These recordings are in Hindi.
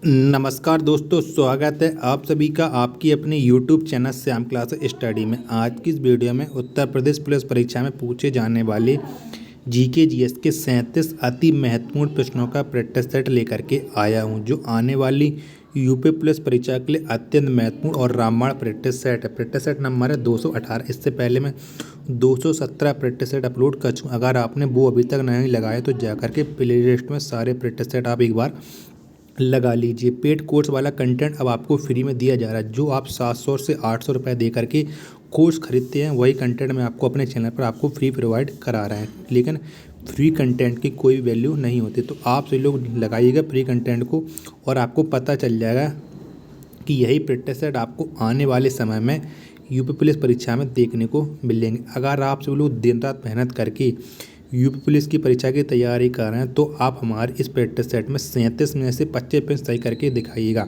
नमस्कार दोस्तों, स्वागत है आप सभी का आपकी अपने YouTube channel Shyam class study में। आज की इस वीडियो में उत्तर प्रदेश पुलिस परीक्षा में पूछे जाने वाले जीके जीएस के 37 अति महत्वपूर्ण प्रश्नों का प्रैक्टिस सेट लेकर के आया हूं, जो आने वाली यूपी पुलिस परीक्षा के लिए अत्यंत महत्वपूर्ण और रामबाण प्रैक्टिस सेट है। प्रैक्टिस सेट नंबर है 218। इससे पहले मैं 217 प्रैक्टिस सेट अपलोड कर चुका। अगर आपने वो अभी तक नहीं लगाए तो जाकर के प्ले लिस्ट में सारे प्रैक्टिस सेट आप एक बार लगा लीजिए। पेड कोर्स वाला कंटेंट अब आपको फ्री में दिया जा रहा है। जो आप 700 से 800 रुपये दे करके कोर्स खरीदते हैं, वही कंटेंट मैं आपको अपने चैनल पर आपको फ्री प्रोवाइड करा रहे हैं। लेकिन फ्री कंटेंट की कोई वैल्यू नहीं होती, तो आप सभी लोग लगाइएगा फ्री कंटेंट को और आपको पता चल जाएगा कि यही प्रैक्टिस सेट आपको आने वाले समय में यूपी पुलिस परीक्षा में देखने को मिलेंगे। अगर आप सभी लोग दिन रात मेहनत करके यूपी पुलिस की परीक्षा की तैयारी कर रहे हैं तो आप हमारे इस प्रैक्टिस सेट में 37 में से 25 प्रश्न सही करके दिखाइएगा।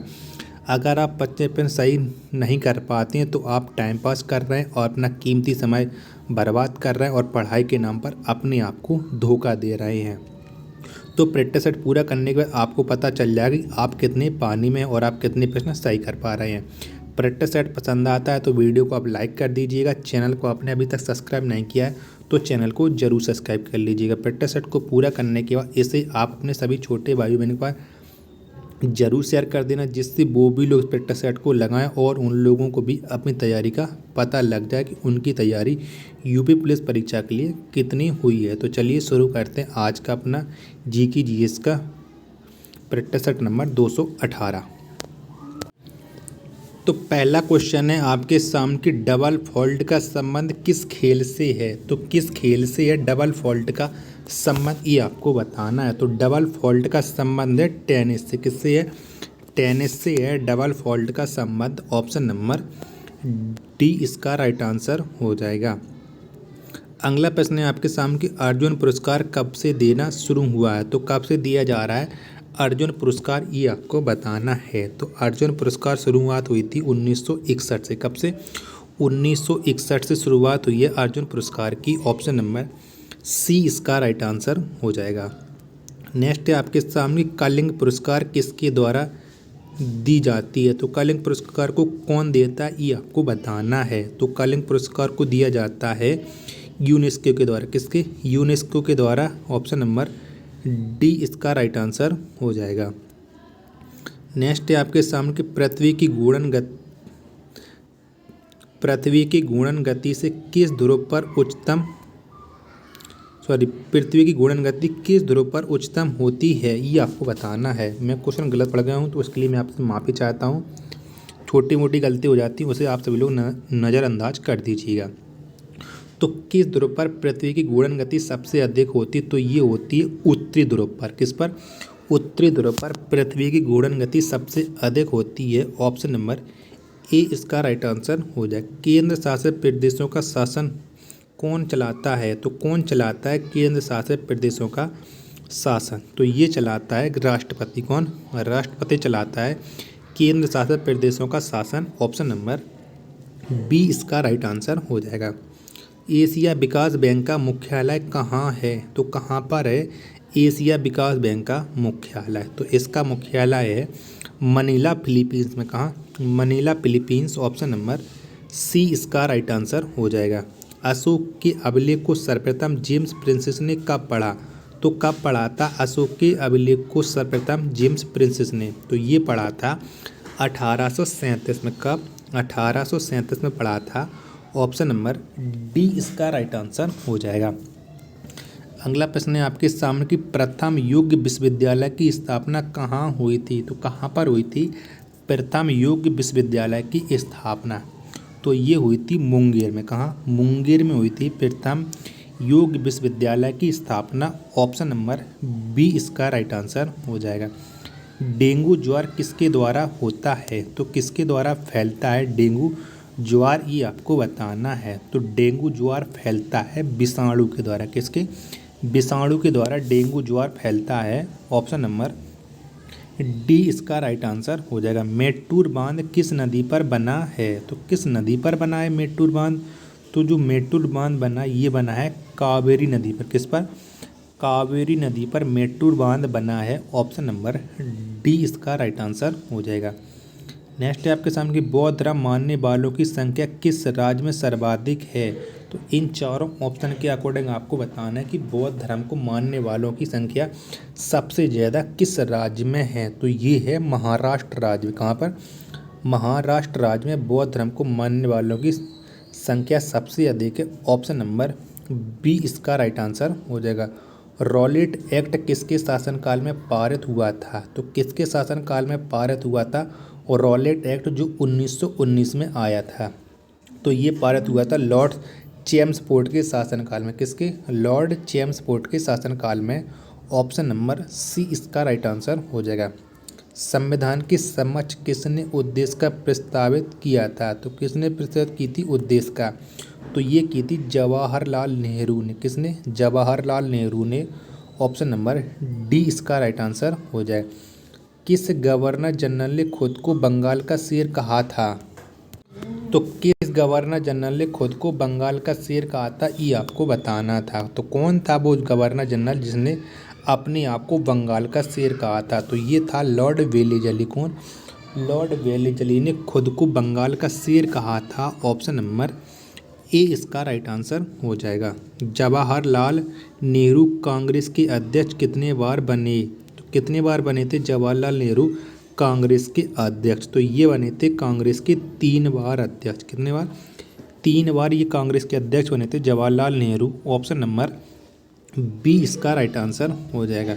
अगर आप 25 प्रश्न सही नहीं कर पाते हैं तो आप टाइम पास कर रहे हैं और अपना कीमती समय बर्बाद कर रहे हैं और पढ़ाई के नाम पर अपने आप को धोखा दे रहे हैं। तो प्रैक्टिस सेट पूरा करने के बाद आपको पता चल जाएगा कि आप कितने पानी में और आप कितने प्रश्न सही कर पा रहे हैं। प्रैक्टिस सेट पसंद आता है तो वीडियो को आप लाइक कर दीजिएगा। चैनल को आपने अभी तक सब्सक्राइब नहीं किया है तो चैनल को जरूर सब्सक्राइब कर लीजिएगा। प्रैक्टिस सेट को पूरा करने के बाद इसे आप अपने सभी छोटे भाई बहनों का जरूर शेयर कर देना, जिससे वो भी लोग प्रैक्टिस सेट को लगाएं और उन लोगों को भी अपनी तैयारी का पता लग जाए कि उनकी तैयारी यूपी पुलिस परीक्षा के लिए कितनी हुई है। तो चलिए शुरू करते हैं आज का अपना जीके जीएस का प्रैक्टिस सेट नंबर 218। तो पहला क्वेश्चन है आपके सामने कि डबल फॉल्ट का संबंध किस खेल से है। तो किस खेल से है डबल फॉल्ट का संबंध, ये आपको बताना है। तो डबल फॉल्ट का संबंध है टेनिस से। किससे है? टेनिस से है डबल फॉल्ट का संबंध। ऑप्शन नंबर डी इसका राइट आंसर हो जाएगा। अगला प्रश्न है आपके सामने कि अर्जुन पुरस्कार कब से देना शुरू हुआ है। तो कब से दिया जा रहा है अर्जुन पुरस्कार, ये आपको बताना है। तो अर्जुन पुरस्कार शुरुआत हुई थी 1961 से। कब से? 1961 से शुरुआत हुई है अर्जुन पुरस्कार की। ऑप्शन नंबर सी इसका राइट आंसर हो जाएगा। नेक्स्ट है आपके सामने कलिंग पुरस्कार किसके द्वारा दी जाती है। तो कलिंग पुरस्कार को कौन देता है, ये आपको बताना है। तो कलिंग पुरस्कार को दिया जाता है यूनेस्को के द्वारा। किसके? यूनेस्को के द्वारा। ऑप्शन नंबर डी इसका राइट आंसर हो जाएगा। नेक्स्ट है आपके सामने कि पृथ्वी की घूर्णन गति से किस ध्रुव पर पृथ्वी की घूर्णन गति किस ध्रुव पर उच्चतम होती है, ये आपको बताना है। मैं क्वेश्चन गलत पढ़ गया हूँ तो उसके लिए मैं आपसे माफ़ी चाहता हूँ। छोटी मोटी गलती हो जाती है, उसे आप सभी लोग नज़रअंदाज कर दीजिएगा। तो किस ध्रुव पर पृथ्वी की घूर्णन गति सबसे अधिक होती है? तो ये होती है उत्तरी ध्रुव पर। किस पर? उत्तरी ध्रुव पर पृथ्वी की घूर्णन गति सबसे अधिक होती है। ऑप्शन नंबर ए इसका राइट आंसर हो जाए। केंद्र शासित प्रदेशों का शासन कौन चलाता है। तो कौन चलाता है केंद्र शासित प्रदेशों का शासन? तो ये चलाता है राष्ट्रपति। कौन? राष्ट्रपति चलाता है केंद्र शासित प्रदेशों का शासन। ऑप्शन नंबर बी इसका राइट आंसर हो जाएगा। एशिया विकास बैंक का मुख्यालय कहाँ है। तो कहाँ पर है एशिया विकास बैंक का मुख्यालय? तो इसका मुख्यालय है मनीला, फिलीपींस में। कहाँ? Manila, Philippines. Option number C इसका राइट आंसर हो जाएगा। अशोक के अभिलेख को सर्वप्रथम जेम्स प्रिंसेस ने कब पढ़ा। तो कब पढ़ा था अशोक के अभिलेख को सर्वप्रथम जेम्स प्रिंसेस ने? तो ये पढ़ा था 1837 में। कब? 1837 में पढ़ा था। ऑप्शन नंबर डी इसका राइट आंसर हो जाएगा। अगला प्रश्न है आपके सामने कि प्रथम योग विश्वविद्यालय की स्थापना कहाँ हुई थी। तो कहाँ पर हुई थी प्रथम योग विश्वविद्यालय की स्थापना? तो ये हुई थी मुंगेर में। कहाँ? मुंगेर में हुई थी प्रथम योग विश्वविद्यालय की स्थापना। ऑप्शन नंबर बी इसका राइट आंसर हो जाएगा। डेंगू ज्वर किसके द्वारा होता है। तो किसके द्वारा फैलता है डेंगू ज्वर, ये आपको बताना है। तो डेंगू ज्वर फैलता है विषाणु के द्वारा। किसके? विषाणु के द्वारा डेंगू ज्वर फैलता है। ऑप्शन नंबर डी इसका राइट आंसर हो जाएगा। मेट्टूर बांध किस नदी पर बना है। तो किस नदी पर बना है मेट्टूर बांध? तो जो मेट्टूर बांध बना ये बना है कावेरी नदी पर। किस पर? कावेरी नदी पर मेट्टूर बांध बना है? ऑप्शन नंबर डी इसका राइट आंसर हो जाएगा। नेक्स्ट है आपके सामने कि बौद्ध धर्म मानने वालों की संख्या किस राज्य में सर्वाधिक है? तो इन चारों ऑप्शन के अकॉर्डिंग आपको बताना है कि बौद्ध धर्म को मानने वालों की संख्या सबसे ज़्यादा किस राज्य में है? तो ये है महाराष्ट्र राज्य। कहाँ पर? महाराष्ट्र राज्य में बौद्ध धर्म को मानने वालों की संख्या सबसे अधिक है। ऑप्शन नंबर बी इसका राइट आंसर हो जाएगा। रॉलेट एक्ट किसके शासनकाल में पारित हुआ था? तो किसके शासनकाल में पारित हुआ था? और रॉलेट एक्ट जो 1919 में आया था, तो ये पारित हुआ था लॉर्ड चेम्सफोर्ड के शासनकाल में। किसके? लॉर्ड चेम्सफोर्ड के शासनकाल में। ऑप्शन नंबर सी इसका राइट आंसर हो जाएगा। संविधान के समक्ष किसने उद्देश्य का प्रस्तावित किया था? तो किसने प्रस्तावित की थी उद्देश्य का? तो ये की थी जवाहरलाल नेहरू ने। किसने? जवाहरलाल नेहरू ने। ऑप्शन नंबर डी इसका राइट आंसर हो जाए। किस गवर्नर जनरल ने खुद को बंगाल का शेर कहा था? तो किस गवर्नर जनरल ने खुद को बंगाल का शेर कहा था, ये आपको बताना था। तो कौन था वो गवर्नर जनरल जिसने अपने आप को बंगाल का शेर कहा था? तो ये था लॉर्ड वेलेजली। कौन? लॉर्ड वेलेजली ने खुद को बंगाल का शेर कहा था। ऑप्शन नंबर ए इसका राइट आंसर हो जाएगा। जवाहरलाल नेहरू कांग्रेस के अध्यक्ष कितने बार बने? तो कितने बार बने थे जवाहरलाल नेहरू कांग्रेस के अध्यक्ष? तो ये बने थे कांग्रेस के 3 बार अध्यक्ष। कितने बार? 3 बार ये कांग्रेस के अध्यक्ष बने थे Jawaharlal Nehru. Option number B इसका राइट आंसर हो जाएगा।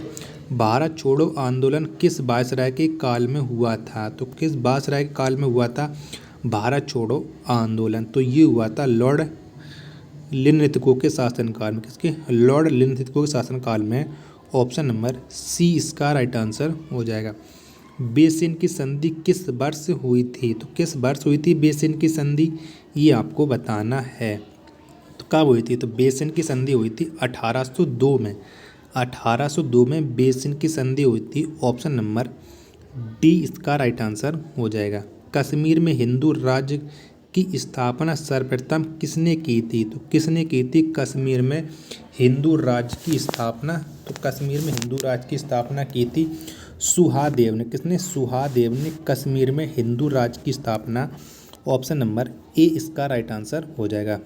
भारत छोड़ो आंदोलन किस वायसराय के काल में हुआ था? तो किस वायसराय के काल में हुआ था भारत छोड़ो आंदोलन? तो ये हुआ था लॉर्ड लिनलिथगो के शासनकाल में। किसके? लॉर्ड लिनलिथगो के शासनकाल में। ऑप्शन नंबर सी इसका राइट आंसर हो जाएगा। बेसिन की संधि किस वर्ष हुई थी? तो किस वर्ष हुई थी बेसिन की संधि, ये आपको बताना है। तो कब हुई थी? तो बेसिन की संधि हुई थी 1802 में। 1802 में बेसिन की संधि हुई थी। ऑप्शन नंबर डी इसका राइट आंसर हो जाएगा। कश्मीर में हिंदू राज्य की स्थापना सर्वप्रथम किसने की थी? तो किसने की थी कश्मीर में हिंदू राज्य की स्थापना? तो कश्मीर में हिंदू राज्य की स्थापना की थी सुहादेव ने। किसने? सुहादेव ने कश्मीर में हिंदू राज्य की स्थापना। ऑप्शन नंबर ए इसका राइट आंसर हो जाएगा।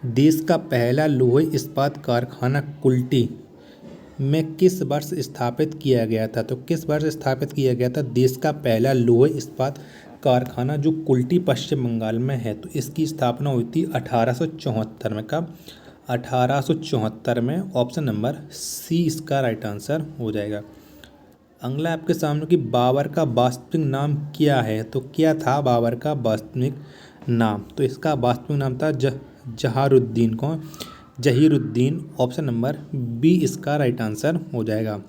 देश का पहला लोहे इस्पात कारखाना कुल्टी में किस वर्ष स्थापित किया गया था? तो किस वर्ष स्थापित किया गया था देश का पहला लोहे इस्पात कारखाना जो कुल्टी पश्चिम बंगाल में है? तो इसकी स्थापना हुई थी 1874 में। कब? 1874 में। ऑप्शन नंबर सी इसका राइट आंसर हो जाएगा। अगला आपके सामने कि बाबर का वास्तविक नाम क्या है? तो क्या था बाबर का वास्तविक नाम? तो इसका वास्तविक नाम था जहारुद्दीन। कौन? जहीरुद्दीन। ऑप्शन नंबर बी इसका राइट आंसर हो जाएगा।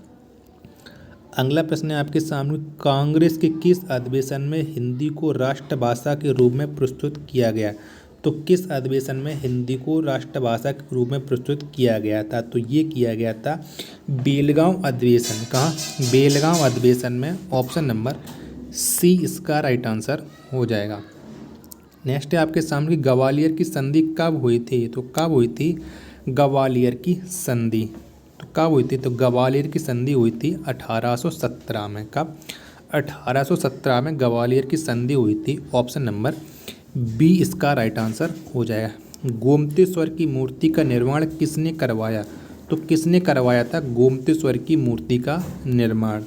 अगला प्रश्न है आपके सामने, कांग्रेस के किस अधिवेशन में हिंदी को राष्ट्रभाषा के रूप में प्रस्तुत किया गया? तो किस अधिवेशन में हिंदी को राष्ट्रभाषा के रूप में प्रस्तुत किया गया था? तो ये किया गया था बेलगांव अधिवेशन। कहाँ? बेलगांव अधिवेशन में। ऑप्शन नंबर सी इसका राइट आंसर हो जाएगा। नेक्स्ट है आपके सामने ग्वालियर की संधि कब हुई थी? तो कब हुई थी ग्वालियर की संधि? तो कब हुई थी? तो ग्वालियर की संधि हुई थी 1817 में। कब? 1817 में ग्वालियर की संधि हुई थी। ऑप्शन नंबर बी इसका राइट आंसर हो जाएगा। गोमतेश्वर की मूर्ति का निर्माण किसने करवाया? तो किसने करवाया था गोमतेश्वर की मूर्ति का निर्माण?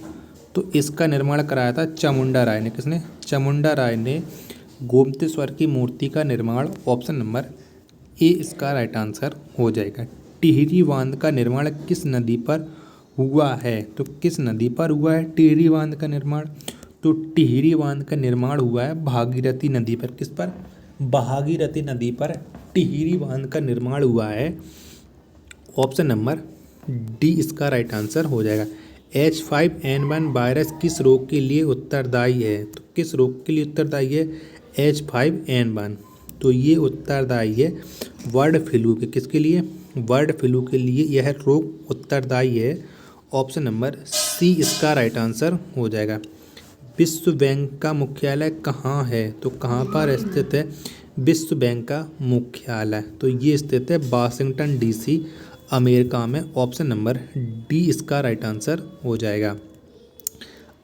तो इसका निर्माण कराया था चामुंडा राय ने। किसने? चामुंडा राय ने गोमतेश्वर की मूर्ति का निर्माण। ऑप्शन नंबर ए इसका राइट आंसर हो जाएगा। टिहरी बांध का निर्माण किस नदी पर हुआ है? तो किस नदी पर हुआ है टिहरी बांध का निर्माण? तो टिहरी बांध का निर्माण हुआ है भागीरथी नदी पर। किस पर? भागीरथी नदी पर टिहरी बांध का निर्माण हुआ है। ऑप्शन नंबर डी इसका राइट आंसर हो जाएगा। H5N1 वायरस किस रोग के लिए उत्तरदायी है? तो किस रोग के लिए उत्तरदायी है H5N1? तो ये उत्तरदायी है बर्ड फ्लू के। किसके लिए? बर्ड फ्लू के लिए यह रोग उत्तरदायी है। ऑप्शन नंबर सी इसका राइट आंसर हो जाएगा। विश्व बैंक का मुख्यालय कहाँ है? तो कहाँ पर स्थित है विश्व बैंक का मुख्यालय? तो ये स्थित है वाशिंगटन DC अमेरिका में। ऑप्शन नंबर डी इसका राइट आंसर हो जाएगा।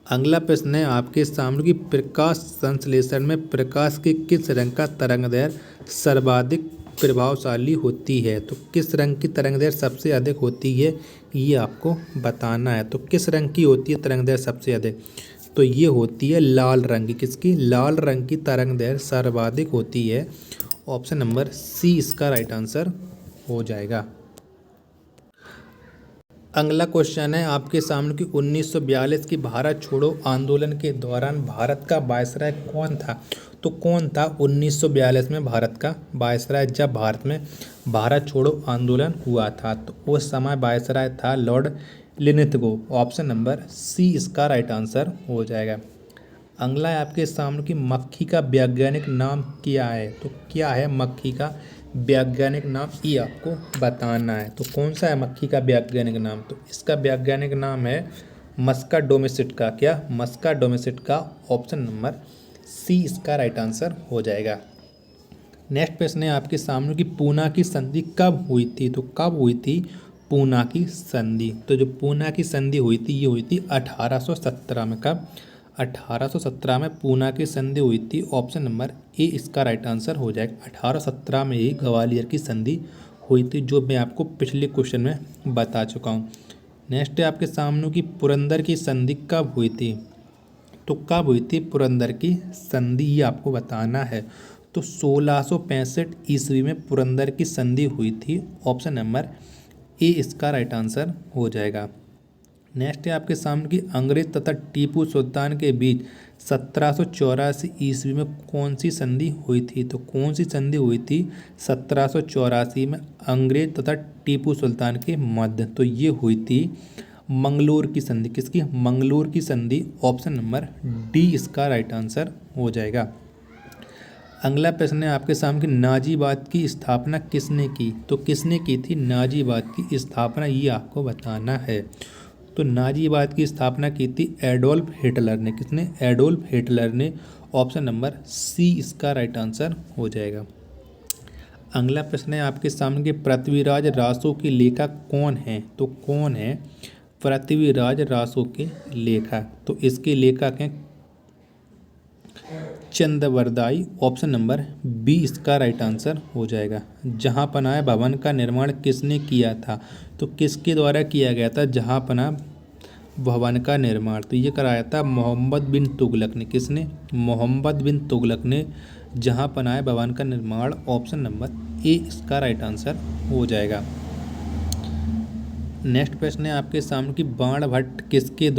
अगला प्रश्न है आपके सामने कि प्रकाश संश्लेषण में प्रकाश के किस रंग का तरंगदैर्घ्य सर्वाधिक प्रभावशाली होती है। तो किस रंग की तरंगदैर्घ्य सबसे अधिक होती है ये आपको बताना है। तो किस रंग की होती है तरंगदैर्घ्य सबसे अधिक, तो ये होती है लाल रंग की। किसकी? लाल रंग की तरंगदैर्घ्य सर्वाधिक होती है। ऑप्शन नंबर सी इसका राइट आंसर हो जाएगा। अगला क्वेश्चन है आपके सामने कि 1942 की भारत छोड़ो आंदोलन के दौरान भारत का वायसराय कौन था। तो कौन था 1942 में भारत का वायसराय जब भारत में भारत छोड़ो आंदोलन हुआ था। तो उस समय वायसराय था लॉर्ड लिनिथगो। ऑप्शन नंबर सी इसका राइट आंसर हो जाएगा। अगला है आपके सामने कि मक्खी का वैज्ञानिक नाम क्या है। तो क्या है मक्खी का वैज्ञानिक नाम ये आपको बताना है। तो कौन सा है मक्खी का वैज्ञानिक नाम, तो इसका वैज्ञानिक नाम है मस्का डोमेस्टिका। क्या? मस्का डोमेस्टिका। ऑप्शन नंबर सी इसका राइट आंसर हो जाएगा। नेक्स्ट प्रश्न है आपके सामने कि पूना की संधि कब हुई थी। तो कब हुई थी पूना की संधि। तो जो पूना की संधि हुई थी ये हुई थी 1817 में। कब? 1817 में पूना की संधि हुई थी। ऑप्शन नंबर ए इसका राइट आंसर हो जाएगा। 1817 में ही ग्वालियर की संधि हुई थी, जो मैं आपको पिछले क्वेश्चन में बता चुका हूँ। नेक्स्ट है आपके सामने कि पुरंदर की संधि कब हुई थी। तो कब हुई थी पुरंदर की संधि ये आपको बताना है। तो 1665 ईस्वी में पुरंदर की संधि हुई थी। ऑप्शन नंबर ए इसका राइट आंसर हो जाएगा। नेक्स्ट है आपके सामने कि अंग्रेज तथा टीपू सुल्तान के बीच 1784 ईस्वी में कौन सी संधि हुई थी। तो कौन सी संधि हुई थी 1784 में अंग्रेज तथा टीपू सुल्तान के मध्य। तो ये हुई थी मंगलोर की संधि। किसकी? मंगलोर की संधि। ऑप्शन नंबर डी इसका राइट आंसर हो जाएगा। अगला प्रश्न है आपके सामने कि नाजीवाद की स्थापना किसने की। तो किसने की थी नाजीवाद की स्थापना ये आपको बताना है। तो नाजीवाद की स्थापना की थी एडोल्फ हिटलर ने। किसने? एडोल्फ हिटलर ने। ऑप्शन नंबर सी इसका राइट आंसर हो जाएगा। अगला प्रश्न है आपके सामने कि पृथ्वीराज रासो के लेखक कौन है। तो कौन है पृथ्वीराज रासो के लेखक। तो इसके लेखक हैं चंद्रवरदाई। ऑप्शन नंबर बी इसका राइट आंसर हो जाएगा। जहांपनाह भवन का निर्माण किसने किया था। तो किसके द्वारा किया गया था जहांपनाह भवन का निर्माण। तो ये कराया था मोहम्मद बिन तुगलक ने। किसने? मोहम्मद बिन तुगलक ने जहांपनाह भवन का निर्माण। ऑप्शन नंबर ए इसका राइट आंसर हो जाएगा। नेक्स्ट प्रश्न है आपके सामने कि बाणभट्ट किसके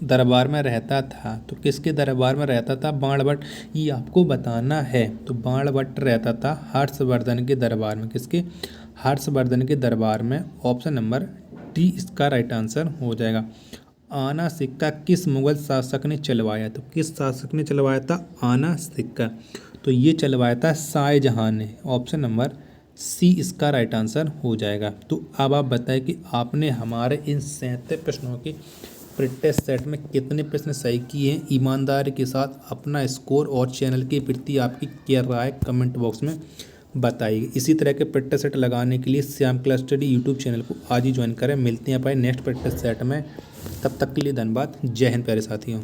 दरबार में रहता था। तो किसके दरबार में रहता था बाणभट्ट ये आपको बताना है। तो बाणभट्ट रहता था हर्षवर्धन के दरबार में। किसके? हर्षवर्धन के दरबार में। ऑप्शन नंबर डी इसका राइट आंसर हो जाएगा। आना सिक्का किस मुगल शासक ने चलवाया। तो किस शासक ने चलवाया था आना सिक्का। तो ये चलवाया था शाहजहां ने। ऑप्शन नंबर सी इसका राइट आंसर हो जाएगा। तो अब आप बताएं कि आपने हमारे इन 37 प्रश्नों की प्रैक्टिस सेट में कितने प्रश्न सही किए हैं। ईमानदारी के साथ अपना स्कोर और चैनल के प्रति आपकी क्या राय कमेंट बॉक्स में बताइए। इसी तरह के प्रैक्टिस सेट लगाने के लिए Shyam class study YouTube channel को आज ही ज्वाइन करें। मिलते हैं अपने नेक्स्ट प्रैक्टिस सेट में। तब तक के लिए धन्यवाद। जय हिंद प्यारे साथियों।